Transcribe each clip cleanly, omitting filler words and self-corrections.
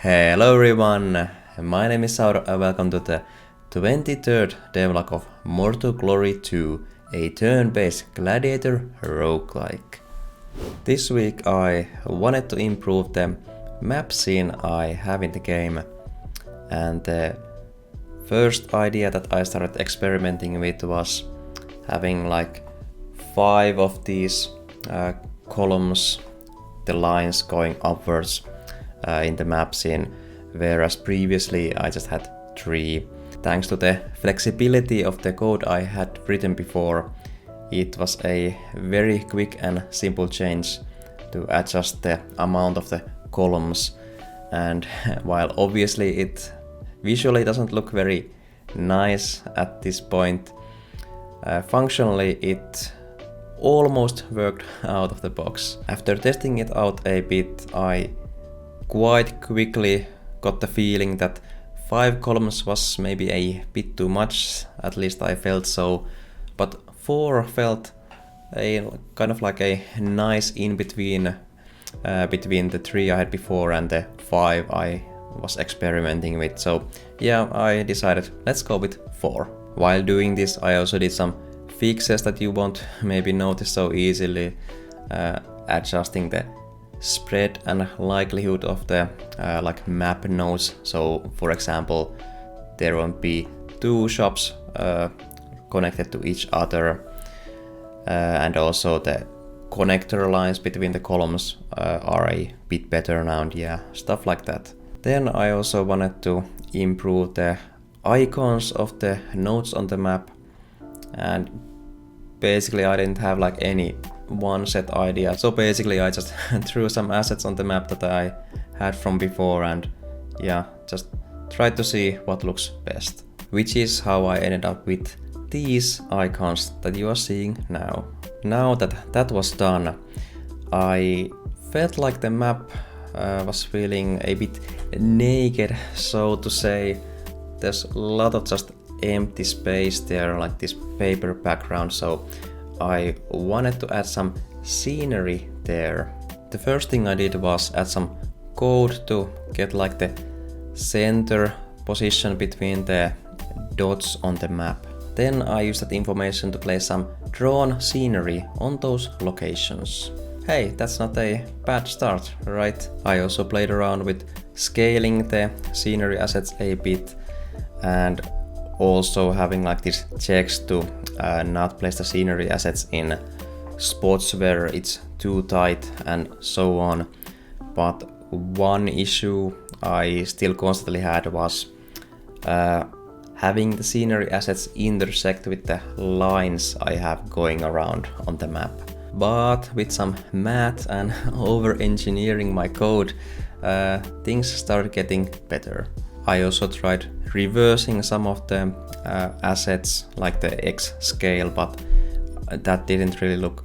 Hello everyone, my name is Auro and welcome to the 23rd devlog of More to Glory 2, a turn-based gladiator roguelike. This week I wanted to improve the map scene I have in the game, and the first idea that I started experimenting with was having like 5 of these columns, the lines going upwards in the map scene, whereas previously I just had 3. Thanks to the flexibility of the code I had written before, it was a very quick and simple change to adjust the amount of the columns, and while obviously it visually doesn't look very nice at this point, functionally it almost worked out of the box. After testing it out a bit, I quite quickly got the feeling that 5 columns was maybe a bit too much, at least I felt so, but 4 felt a kind of like a nice in-between between the 3 I had before and the 5 I was experimenting with. So yeah, I decided let's go with 4. While doing this, I also did some fixes that you won't maybe notice so easily, adjusting the spread and likelihood of the like map nodes. So for example, there won't be 2 shops connected to each other, and also the connector lines between the columns are a bit better now, and yeah, stuff like that. Then I also wanted to improve the icons of the nodes on the map, and basically I didn't have like any one set idea, so basically I just threw some assets on the map that I had from before, and yeah, just tried to see what looks best, which is how I ended up with these icons that you are seeing now. Now that that was done, I felt like the map was feeling a bit naked, so to say. There's a lot of just empty space there, like this paper background, so I wanted to add some scenery there. The first thing I did was add some code to get like the center position between the dots on the map. Then I used that information to place some drawn scenery on those locations. Hey, that's not a bad start, right? I also played around with scaling the scenery assets a bit, and also having like these checks to not place the scenery assets in spots where it's too tight and so on. But one issue I still constantly had was having the scenery assets intersect with the lines I have going around on the map. But with some math and over-engineering my code, things started getting better. I also tried reversing some of the assets like the X scale, but that didn't really look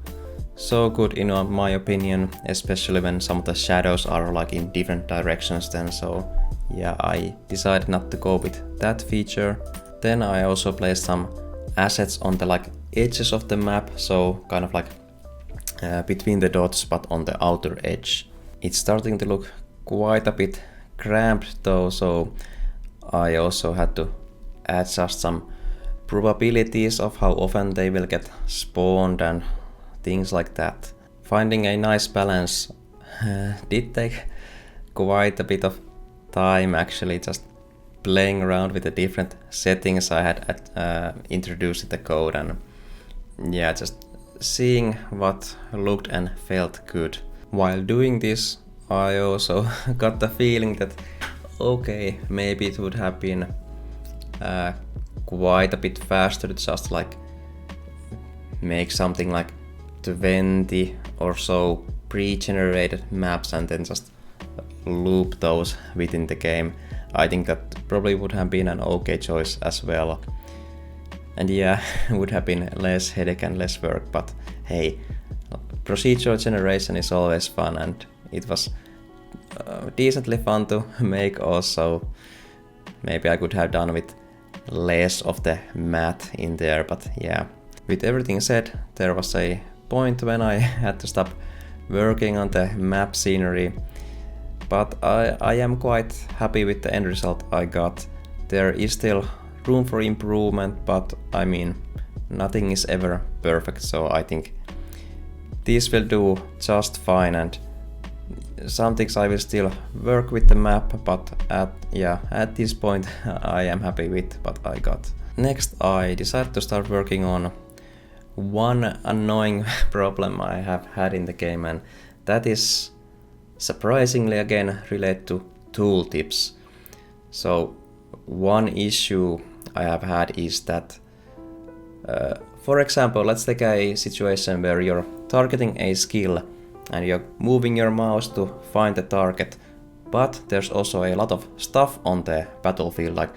so good in my opinion, especially when some of the shadows are like in different directions then, so yeah, I decided not to go with that feature. Then I also placed some assets on the like edges of the map, so kind of like between the dots but on the outer edge. It's starting to look quite a bit cramped though, so I also had to adjust some probabilities of how often they will get spawned and things like that. Finding a nice balance did take quite a bit of time actually, just playing around with the different settings I had introduced in the code, and yeah, just seeing what looked and felt good. While doing this, I also got the feeling that okay, maybe it would have been quite a bit faster to just like make something like 20 or so pre-generated maps and then just loop those within the game. I think that probably would have been an okay choice as well. And yeah, would have been less headache and less work, but hey, procedural generation is always fun, and it was decently fun to make also. Maybe I could have done with less of the math in there, but yeah. With everything said, there was a point when I had to stop working on the map scenery, but I am quite happy with the end result I got. There is still room for improvement, but I mean, nothing is ever perfect, so I think this will do just fine, and some things I will still work with the map, but at this point I am happy with what I got. Next, I decided to start working on one annoying problem I have had in the game, and that is surprisingly again related to tooltips. So one issue I have had is that for example, let's take a situation where you're targeting a skill and you're moving your mouse to find the target, but there's also a lot of stuff on the battlefield, like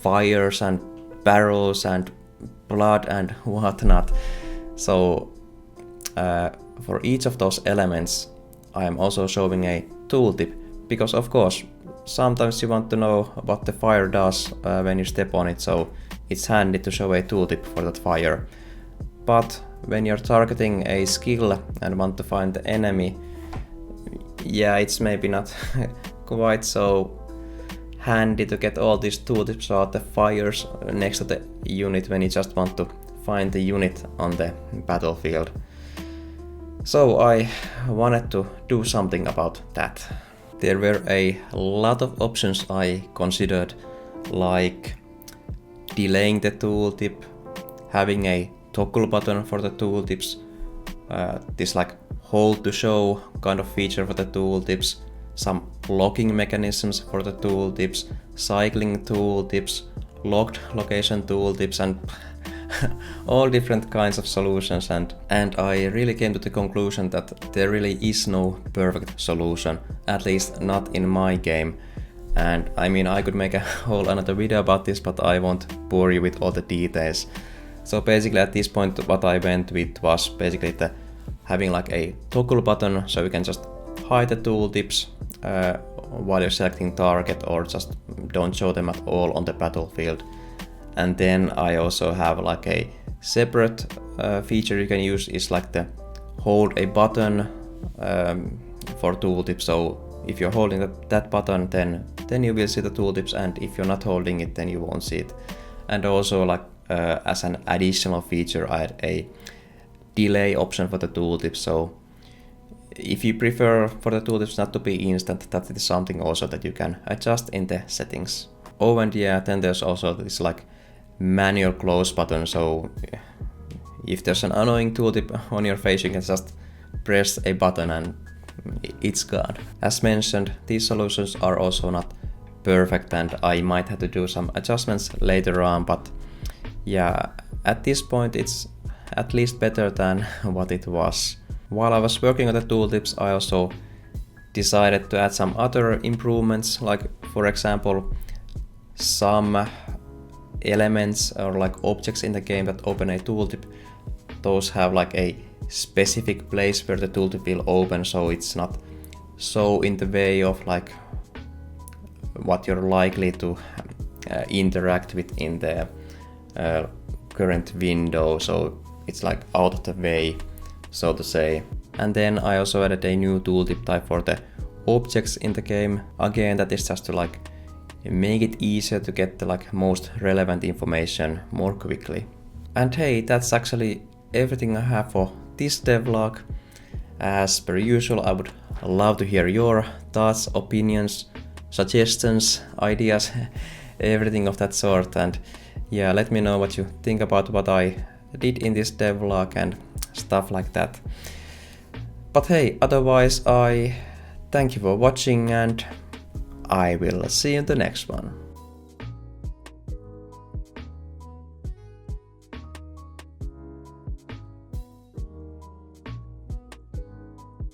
fires and barrels and blood and whatnot. So for each of those elements I am also showing a tooltip, because of course sometimes you want to know what the fire does when you step on it, so it's handy to show a tooltip for that fire. But when you're targeting a skill and want to find the enemy, it's maybe not quite so handy to get all these tooltips about the fires next to the unit when you just want to find the unit on the battlefield. So I wanted to do something about that. There were a lot of options I considered, like delaying the tooltip, having a toggle button for the tooltips, this like hold to show kind of feature for the tooltips, some locking mechanisms for the tooltips, cycling tooltips, locked location tooltips, and all different kinds of solutions, and I really came to the conclusion that there really is no perfect solution, at least not in my game. And I mean, I could make a whole another video about this, but I won't bore you with all the details. So basically at this point what I went with was basically having like a toggle button, so you can just hide the tooltips while you're selecting target, or just don't show them at all on the battlefield. And then I also have like a separate feature you can use, is like the hold a button for tooltips. So if you're holding that button, then you will see the tooltips, and if you're not holding it, then you won't see it. And also like as an additional feature, I had a delay option for the tooltips. So if you prefer for the tooltips not to be instant, that is something also that you can adjust in the settings. Oh, and then there's also this like manual close button, so if there's an annoying tooltip on your face, you can just press a button and it's gone. As mentioned, these solutions are also not perfect, and I might have to do some adjustments later on, but at this point it's at least better than what it was. While I was working on the tooltips, I also decided to add some other improvements, like for example some elements or like objects in the game that open a tooltip, those have like a specific place where the tooltip will open, so it's not so in the way of like what you're likely to interact with in the current window, so it's like out of the way, so to say. And then I also added a new tooltip type for the objects in the game. Again, that is just to like make it easier to get the like most relevant information more quickly. And hey, that's actually everything I have for this devlog. As per usual, I would love to hear your thoughts, opinions, suggestions, ideas, everything of that sort, and let me know what you think about what I did in this devlog and stuff like that. But hey, otherwise I thank you for watching, and I will see you in the next one.